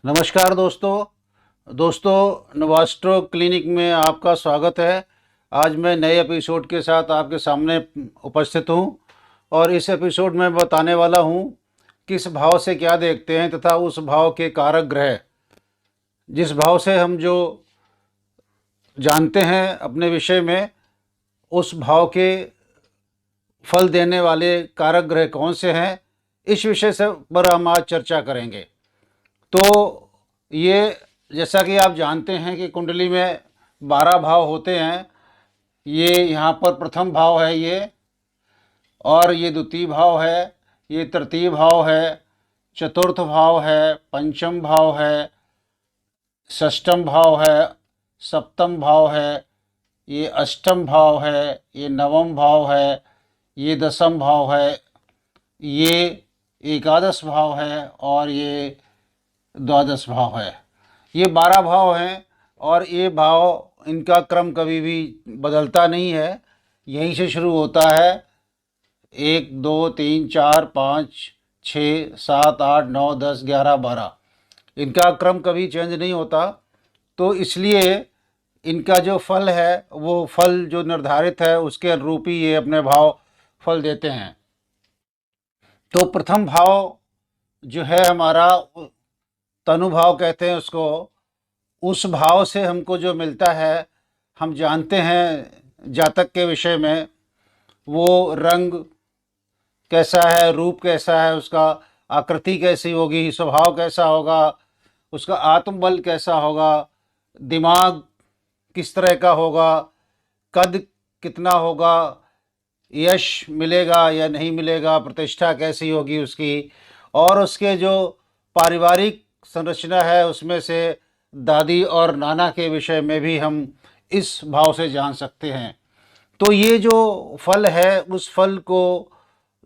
नमस्कार दोस्तों नवास्ट्रो क्लिनिक में आपका स्वागत है। आज मैं नए एपिसोड के साथ आपके सामने उपस्थित हूं और इस एपिसोड में बताने वाला हूं किस भाव से क्या देखते हैं तथा उस भाव के कारक ग्रह, जिस भाव से हम जो जानते हैं अपने विषय में, उस भाव के फल देने वाले कारक ग्रह कौन से हैं, इस विषय से पर हम आज चर्चा करेंगे। तो ये जैसा कि आप जानते हैं कि कुंडली में 12 भाव होते हैं। ये यहाँ पर प्रथम भाव है ये, और ये द्वितीय भाव है, ये तृतीय भाव है, चतुर्थ भाव है, पंचम भाव है, षष्ठम भाव है, सप्तम भाव है, ये अष्टम भाव है, ये नवम भाव है, ये दसम भाव है, ये एकादश भाव है और ये द्वादश भाव है। ये 12 भाव हैं और ये भाव, इनका क्रम कभी भी बदलता नहीं है, यहीं से शुरू होता है। 1 2 3 4 5 6 7 8 9 10 11 12, इनका क्रम कभी चेंज नहीं होता। तो इसलिए इनका जो फल है वो फल जो निर्धारित है उसके अनुरूप ही ये अपने भाव फल देते हैं। तो प्रथम भाव जो है हमारा, तनु भाव कहते हैं उसको, उस भाव से हमको जो मिलता है, हम जानते हैं जातक के विषय में, वो रंग कैसा है, रूप कैसा है, उसका आकृति कैसी होगी, स्वभाव कैसा होगा, उसका आत्मबल कैसा होगा, दिमाग किस तरह का होगा, कद कितना होगा, यश मिलेगा या नहीं मिलेगा, प्रतिष्ठा कैसी होगी उसकी, और उसके जो पारिवारिक संरचना है उसमें से दादी और नाना के विषय में भी हम इस भाव से जान सकते हैं। तो ये जो फल है, उस फल को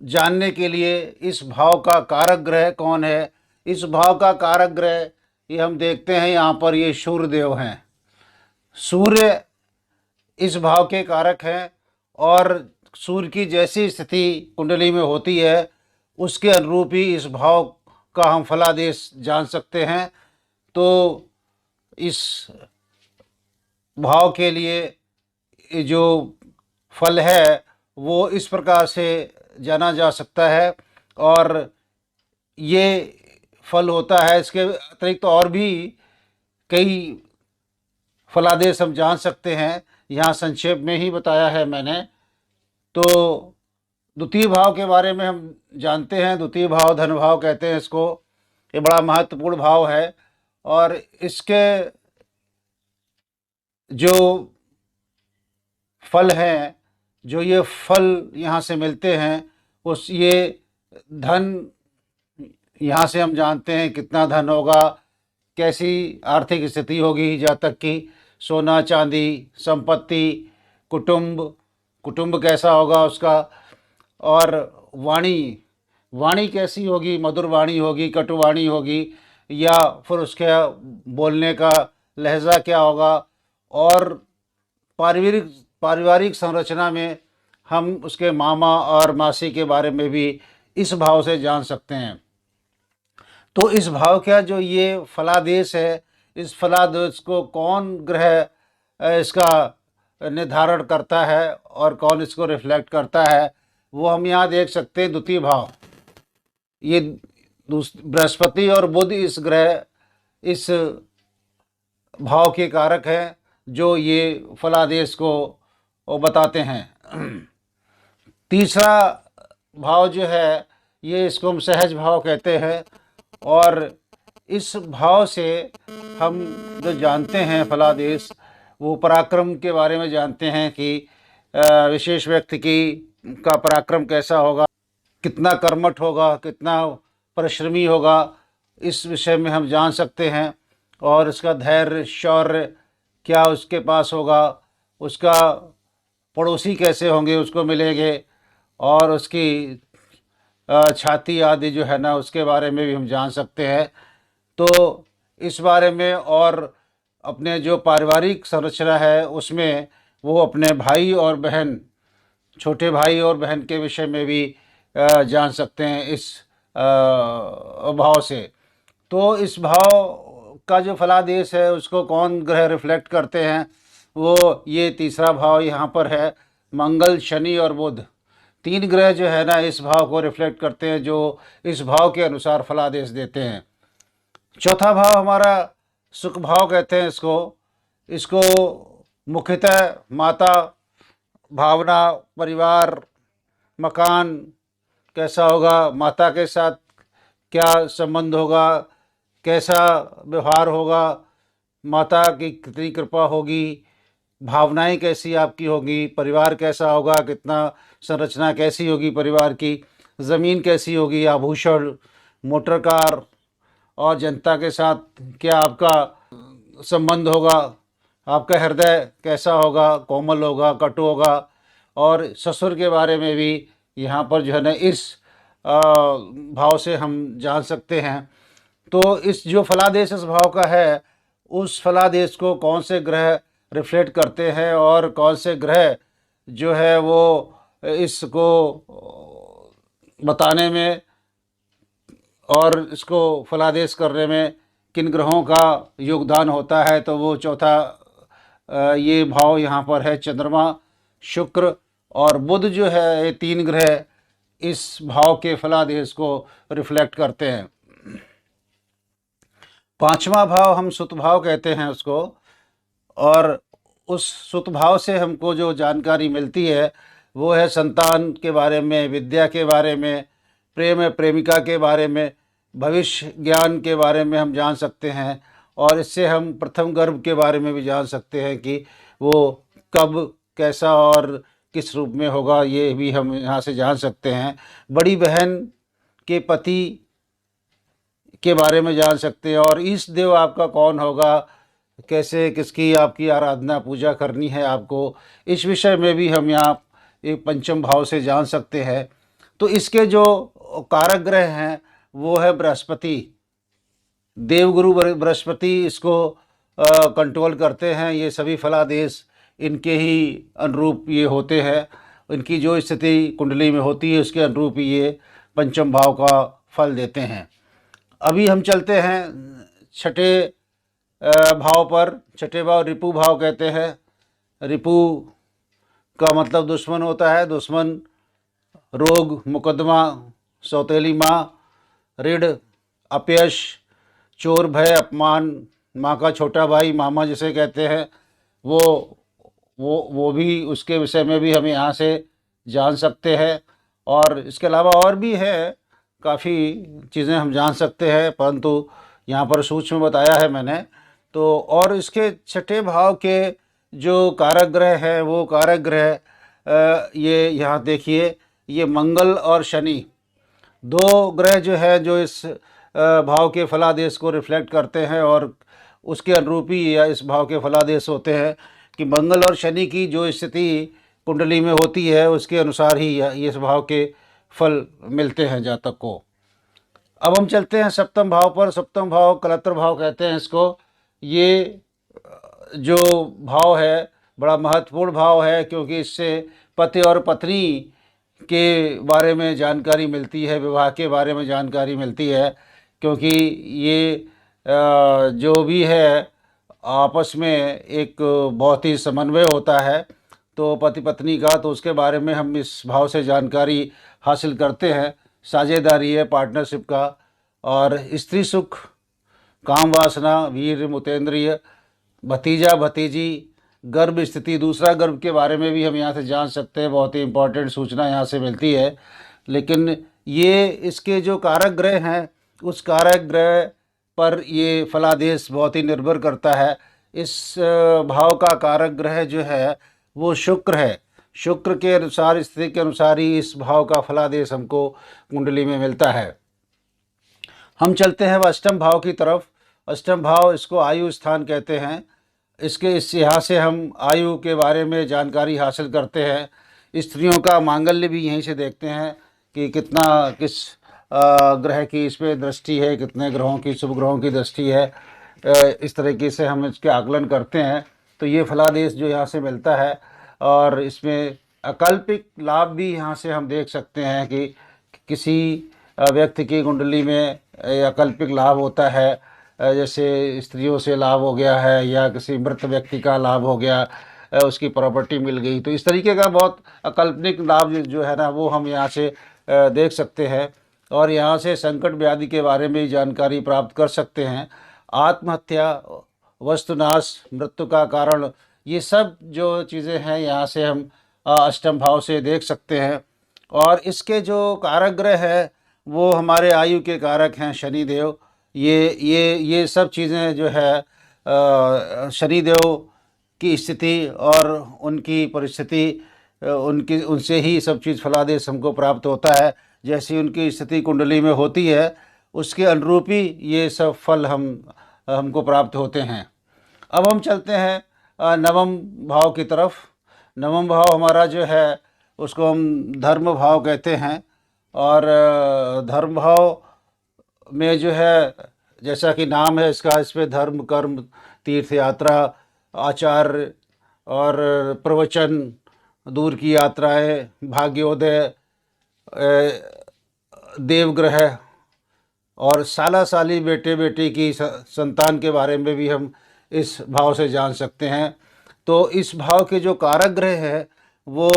जानने के लिए इस भाव का कारक ग्रह कौन है, इस भाव का कारक ग्रह ये हम देखते हैं यहाँ पर, ये सूर्य देव हैं। सूर्य इस भाव के कारक हैं और सूर्य की जैसी स्थिति कुंडली में होती है उसके अनुरूप ही इस भाव का हम फलादेश जान सकते हैं। तो इस भाव के लिए जो फल है वो इस प्रकार से जाना जा सकता है, और ये फल होता है। इसके अतिरिक्त तो और भी कई फलादेश हम जान सकते हैं, यहाँ संक्षेप में ही बताया है मैंने। तो द्वितीय भाव के बारे में हम जानते हैं, द्वितीय भाव धन भाव कहते हैं इसको। ये बड़ा महत्वपूर्ण भाव है और इसके जो फल हैं, जो ये फल यहाँ से मिलते हैं, उस ये धन, यहाँ से हम जानते हैं कितना धन होगा, कैसी आर्थिक स्थिति होगी जातक की, सोना चांदी, संपत्ति, कुटुंब कैसा होगा उसका, और वाणी वाणी कैसी होगी, मधुर वाणी होगी, कटुवाणी होगी, या फिर उसके बोलने का लहजा क्या होगा, और पारिवारिक पारिवारिक संरचना में हम उसके मामा और मासी के बारे में भी इस भाव से जान सकते हैं। तो इस भाव का जो ये फलादेश है, इस फलादेश को कौन ग्रह इसका निर्धारण करता है और कौन इसको रिफ्लेक्ट करता है, वो हम यहाँ देख सकते हैं। द्वितीय भाव, ये बृहस्पति और बुध इस ग्रह इस भाव के कारक हैं जो ये फलादेश को बताते हैं। तीसरा भाव जो है, ये इसको हम सहज भाव कहते हैं, और इस भाव से हम जो जानते हैं फलादेश, वो पराक्रम के बारे में जानते हैं कि विशेष व्यक्ति का पराक्रम कैसा होगा, कितना कर्मठ होगा, कितना परिश्रमी होगा, इस विषय में हम जान सकते हैं। और उसका धैर्य शौर्य क्या उसके पास होगा, उसका पड़ोसी कैसे होंगे उसको मिलेंगे, और उसकी छाती आदि जो है ना उसके बारे में भी हम जान सकते हैं। तो इस बारे में, और अपने जो पारिवारिक संरचना है उसमें वो अपने भाई और बहन, छोटे भाई और बहन के विषय में भी जान सकते हैं इस भाव से। तो इस भाव का जो फलादेश है उसको कौन ग्रह रिफ्लेक्ट करते हैं, वो ये तीसरा भाव यहाँ पर है, मंगल, शनि और बुध। तीन ग्रह जो है ना इस भाव को रिफ्लेक्ट करते हैं, जो इस भाव के अनुसार फलादेश देते हैं। चौथा भाव हमारा सुख भाव कहते हैं इसको। इसको मुख्यतः माता, भावना, परिवार, मकान कैसा होगा, माता के साथ क्या संबंध होगा, कैसा व्यवहार होगा, माता की कितनी कृपा होगी, भावनाएं कैसी आपकी होगी, परिवार कैसा होगा, कितना संरचना कैसी होगी परिवार की, ज़मीन कैसी होगी, आभूषण, मोटर कार और जनता के साथ क्या आपका संबंध होगा, आपका हृदय कैसा होगा, कोमल होगा, कटु होगा। और ससुर के बारे में भी यहाँ पर जो है ना इस भाव से हम जान सकते हैं। तो इस जो फलादेश इस भाव का है, उस फलादेश को कौन से ग्रह रिफ्लेक्ट करते हैं और कौन से ग्रह जो है वो इसको बताने में और इसको फलादेश करने में किन ग्रहों का योगदान होता है, तो वो चौथा ये भाव यहाँ पर है, चंद्रमा, शुक्र और बुध जो है, ये तीन ग्रह इस भाव के फलादेश को रिफ्लेक्ट करते हैं। पांचवा भाव हम सुत भाव कहते हैं उसको, और उस सुत भाव से हमको जो जानकारी मिलती है वो है संतान के बारे में, विद्या के बारे में, प्रेम प्रेमिका के बारे में, भविष्य ज्ञान के बारे में हम जान सकते हैं। और इससे हम प्रथम गर्भ के बारे में भी जान सकते हैं कि वो कब, कैसा और किस रूप में होगा, ये भी हम यहाँ से जान सकते हैं। बड़ी बहन के पति के बारे में जान सकते हैं, और ईष्ट देव आपका कौन होगा, कैसे किसकी आपकी आराधना पूजा करनी है आपको, इस विषय में भी हम यहाँ एक पंचम भाव से जान सकते हैं। तो इसके जो कारक ग्रह हैं वो है बृहस्पति, देवगुरु बृहस्पति इसको कंट्रोल करते हैं। ये सभी फलादेश इनके ही अनुरूप ये होते हैं, इनकी जो स्थिति कुंडली में होती है उसके अनुरूप ही ये पंचम भाव का फल देते हैं। अभी हम चलते हैं छठे भाव पर। छठे भाव रिपु भाव कहते हैं। रिपु का मतलब दुश्मन होता है। दुश्मन, रोग, मुकदमा, सौतेली माँ, ऋण, अपयश, चोर, भय, अपमान, माँ का छोटा भाई, मामा जिसे कहते हैं, वो भी उसके विषय में भी हम यहाँ से जान सकते हैं। और इसके अलावा और भी है, काफ़ी चीज़ें हम जान सकते हैं, परंतु यहाँ पर सूक्ष्म बताया है मैंने। तो और इसके छठे भाव के जो कारक ग्रह हैं वो कारक ग्रह ये यहाँ देखिए, ये मंगल और शनि, दो ग्रह जो है जो इस भाव के फलादेश को रिफ्लेक्ट करते हैं और उसके अनुरूप ही या इस भाव के फलादेश होते हैं कि मंगल और शनि की जो स्थिति कुंडली में होती है उसके अनुसार ही ये इस भाव के फल मिलते हैं जातक को। अब हम चलते हैं सप्तम भाव पर। सप्तम भाव कलत्र भाव कहते हैं इसको। ये जो भाव है बड़ा महत्वपूर्ण भाव है, क्योंकि इससे पति और पत्नी के बारे में जानकारी मिलती है, विवाह के बारे में जानकारी मिलती है, क्योंकि ये जो भी है आपस में एक बहुत ही समन्वय होता है तो पति पत्नी का, तो उसके बारे में हम इस भाव से जानकारी हासिल करते हैं। साझेदारी है, पार्टनरशिप का, और स्त्री सुख, काम वासना, वीर मुतेंद्रिय, भतीजा भतीजी, गर्भ स्थिति, दूसरा गर्भ के बारे में भी हम यहाँ से जान सकते हैं। बहुत ही इम्पोर्टेंट सूचना यहाँ से मिलती है। लेकिन ये इसके जो कारक ग्रह हैं उस कारक ग्रह पर ये फलादेश बहुत ही निर्भर करता है। इस भाव का कारक ग्रह जो है वो शुक्र है। शुक्र के अनुसार, स्थिति के अनुसार ही इस भाव का फलादेश हमको कुंडली में मिलता है। हम चलते हैं अष्टम भाव की तरफ। अष्टम भाव, इसको आयु स्थान कहते हैं। इस यहाँ से हम आयु के बारे में जानकारी हासिल करते हैं। स्त्रियों का मांगल्य भी यहीं से देखते हैं कि कितना किस ग्रह की इस पर दृष्टि है, कितने ग्रहों की, शुभ ग्रहों की दृष्टि है। इस तरीके से हम इसके आकलन करते हैं। तो ये फलादेश जो यहाँ से मिलता है, और इसमें अकल्पिक लाभ भी यहाँ से हम देख सकते हैं कि किसी व्यक्ति की कुंडली में अकल्पिक लाभ होता है, जैसे स्त्रियों से लाभ हो गया है या किसी मृत व्यक्ति का लाभ हो गया, उसकी प्रॉपर्टी मिल गई, तो इस तरीके का बहुत अकाल्पनिक लाभ जो है ना वो हम यहाँ से देख सकते हैं। और यहाँ से संकट व्याधि के बारे में जानकारी प्राप्त कर सकते हैं। आत्महत्या, वस्तुनाश, मृत्यु का कारण, ये सब जो चीज़ें हैं यहाँ से हम अष्टम भाव से देख सकते हैं। और इसके जो कारक ग्रह है वो हमारे आयु के कारक हैं शनिदेव। ये सब चीज़ें जो है शनिदेव की स्थिति और उनकी परिस्थिति, उनकी उनसे ही सब चीज़ फलादेश हमको प्राप्त होता है। जैसी उनकी स्थिति कुंडली में होती है उसके अनुरूप ही ये सब फल हमको प्राप्त होते हैं। अब हम चलते हैं नवम भाव की तरफ। नवम भाव हमारा जो है उसको हम धर्म भाव कहते हैं। और धर्म भाव में जो है जैसा कि नाम है इसका, इस पे धर्म, कर्म, तीर्थ यात्रा, आचार्य और प्रवचन, दूर की यात्राएं, भाग्योदय, देवग्रह और साला साली, बेटे बेटी की संतान के बारे में भी हम इस भाव से जान सकते हैं। तो इस भाव के जो कारक ग्रह हैं वो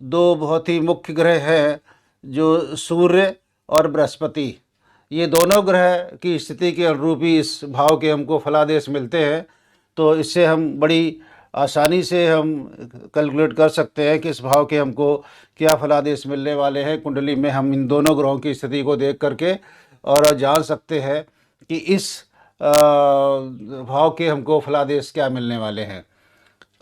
दो बहुत ही मुख्य ग्रह हैं, जो सूर्य और बृहस्पति। ये दोनों ग्रह की स्थिति के अनुरूप ही इस भाव के हमको फलादेश मिलते हैं। तो इससे हम बड़ी आसानी से हम कैलकुलेट कर सकते हैं कि इस भाव के हमको क्या फलादेश मिलने वाले हैं। कुंडली में हम इन दोनों ग्रहों की स्थिति को देख करके और जान सकते हैं कि इस भाव के हमको फलादेश क्या मिलने वाले हैं।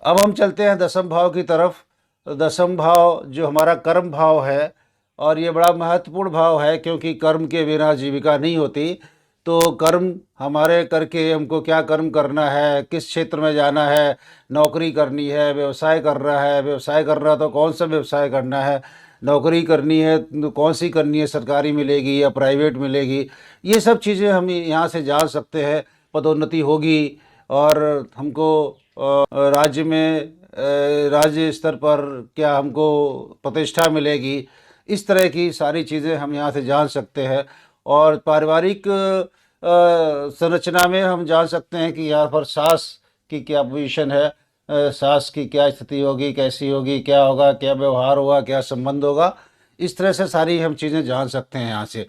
अब हम चलते हैं दसम भाव की तरफ। दसम भाव जो हमारा कर्म भाव है, और ये बड़ा महत्वपूर्ण भाव है क्योंकि कर्म के बिना जीविका नहीं होती। तो कर्म हमारे करके हमको क्या कर्म करना है, किस क्षेत्र में जाना है, नौकरी करनी है, व्यवसाय कर रहा है, व्यवसाय कर रहा तो कौन सा व्यवसाय करना है, नौकरी करनी है तो कौन सी करनी है, सरकारी मिलेगी या प्राइवेट मिलेगी, ये सब चीज़ें हम यहाँ से जान सकते हैं। पदोन्नति होगी और हमको राज्य में राज्य स्तर पर क्या हमको प्रतिष्ठा मिलेगी, इस तरह की सारी चीज़ें हम यहाँ से जान सकते हैं। और पारिवारिक संरचना में हम जान सकते हैं कि यहाँ पर सास की क्या पोजीशन है, सास की क्या स्थिति होगी, कैसी होगी, क्या होगा, क्या व्यवहार होगा, क्या संबंध होगा, इस तरह से सारी हम चीज़ें जान सकते हैं यहाँ से।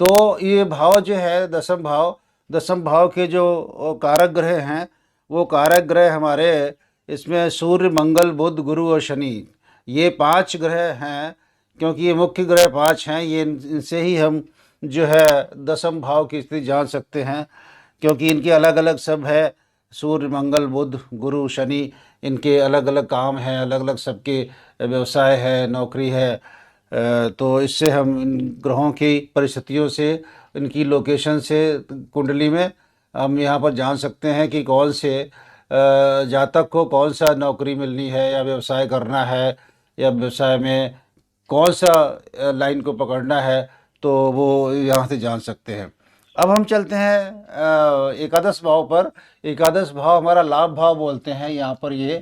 तो ये भाव जो है दसम भाव के जो कारक ग्रह हैं वो कारक ग्रह हमारे इसमें सूर्य, मंगल, बुध, गुरु और शनि, ये 5 ग्रह हैं। क्योंकि ये मुख्य ग्रह 5 हैं, ये इनसे ही हम जो है दसम भाव की स्थिति जान सकते हैं। क्योंकि इनके अलग अलग सब है, सूर्य, मंगल, बुध, गुरु, शनि, इनके अलग अलग काम हैं, अलग अलग सबके व्यवसाय है, नौकरी है। तो इससे हम इन ग्रहों की परिस्थितियों से, इनकी लोकेशन से कुंडली में हम यहाँ पर जान सकते हैं कि कौन से जातक को कौन सा नौकरी मिलनी है या व्यवसाय करना है, या व्यवसाय में कौन सा लाइन को पकड़ना है, तो वो यहाँ से जान सकते हैं। अब हम चलते हैं एकादश भाव पर। एकादश भाव हमारा लाभ भाव बोलते हैं यहाँ पर ये।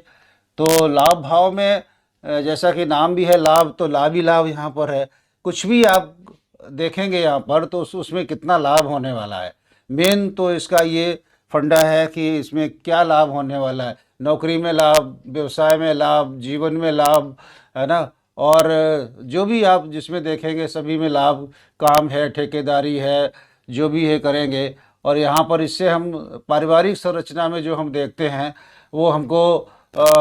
तो लाभ भाव में जैसा कि नाम भी है लाभ, तो लाभ ही लाभ यहाँ पर है। कुछ भी आप देखेंगे यहाँ पर तो उसमें कितना लाभ होने वाला है, मेन तो इसका ये फंडा है कि इसमें क्या लाभ होने वाला है। नौकरी में लाभ, व्यवसाय में लाभ, जीवन में लाभ, है ना। और जो भी आप जिसमें देखेंगे सभी में लाभ, काम है, ठेकेदारी है, जो भी है करेंगे। और यहाँ पर इससे हम पारिवारिक संरचना में जो हम देखते हैं वो हमको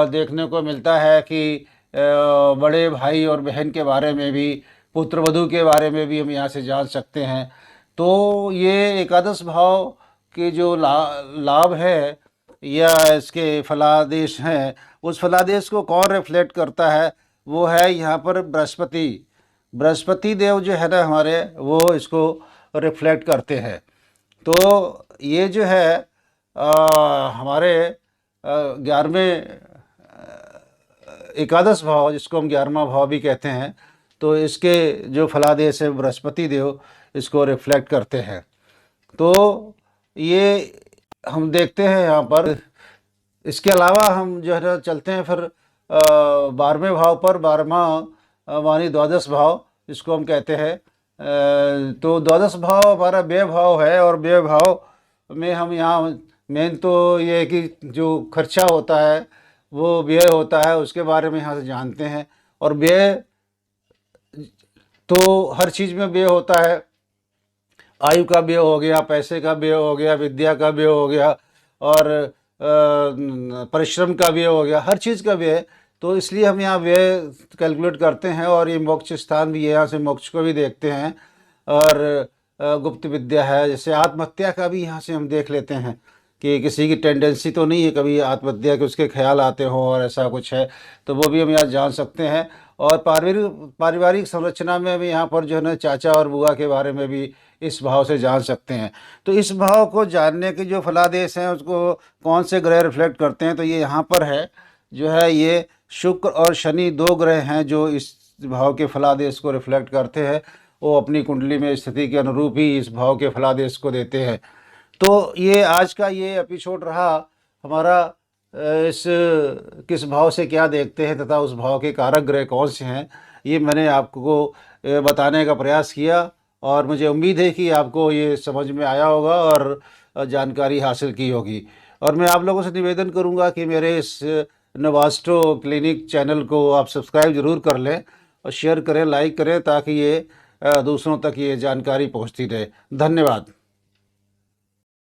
देखने को मिलता है कि बड़े भाई और बहन के बारे में भी, पुत्र वधू के बारे में भी हम यहाँ से जान सकते हैं। तो ये एकादश भाव के जो लाभ है या इसके फलादेश हैं, उस फलादेश को कौन रिफ्लेक्ट करता है, वो है यहाँ पर बृहस्पति देव जो है ना हमारे, वो इसको रिफ्लेक्ट करते हैं। तो ये जो है हमारे 11वें एकादश भाव, जिसको हम 11वां भाव भी कहते हैं, तो इसके जो फलादेश है बृहस्पति देव इसको रिफ्लेक्ट करते हैं। तो ये हम देखते हैं यहाँ पर। इसके अलावा हम जो है ना चलते हैं फिर 12वें भाव पर। 12वां मानी द्वादश भाव जिसको हम कहते हैं, तो द्वादश भाव हमारा व्यय भाव है, और व्यय भाव में हम यहाँ मेन तो ये है कि जो खर्चा होता है वो व्यय होता है, उसके बारे में यहाँ से जानते हैं। और व्यय तो हर चीज़ में व्यय होता है, आयु का व्यय हो गया, पैसे का व्यय हो गया, विद्या का व्यय हो गया, और परिश्रम का व्यय हो गया, हर चीज़ का व्यय। तो इसलिए हम यहाँ व्यय कैलकुलेट करते हैं, और ये मोक्ष स्थान भी है, यहाँ से मोक्ष को भी देखते हैं। और गुप्त विद्या है, जैसे आत्महत्या का भी यहाँ से हम देख लेते हैं कि किसी की टेंडेंसी तो नहीं है कभी आत्महत्या के उसके ख्याल आते हों और ऐसा कुछ है, तो वो भी हम यहाँ जान सकते हैं। और पारिवारिक संरचना में भी यहाँ पर जो है ना चाचा और बुआ के बारे में भी इस भाव से जान सकते हैं। तो इस भाव को जानने के जो फलादेश हैं उसको कौन से ग्रह रिफ्लेक्ट करते हैं, तो ये यहाँ पर है जो है, ये शुक्र और शनि दो ग्रह हैं जो इस भाव के फलादेश को रिफ्लेक्ट करते हैं। वो अपनी कुंडली में स्थिति के अनुरूप ही इस भाव के फलादेश को देते हैं। तो ये आज का ये एपिसोड रहा हमारा, इस किस भाव से क्या देखते हैं तथा उस भाव के कारक ग्रह कौन से हैं, ये मैंने आपको बताने का प्रयास किया। और मुझे उम्मीद है कि आपको ये समझ में आया होगा और जानकारी हासिल की होगी। और मैं आप लोगों से निवेदन करूंगा कि मेरे इस नवास्ट्रो क्लिनिक चैनल को आप सब्सक्राइब ज़रूर कर लें और शेयर करें, लाइक करें, ताकि ये दूसरों तक ये जानकारी पहुंचती रहे। धन्यवाद।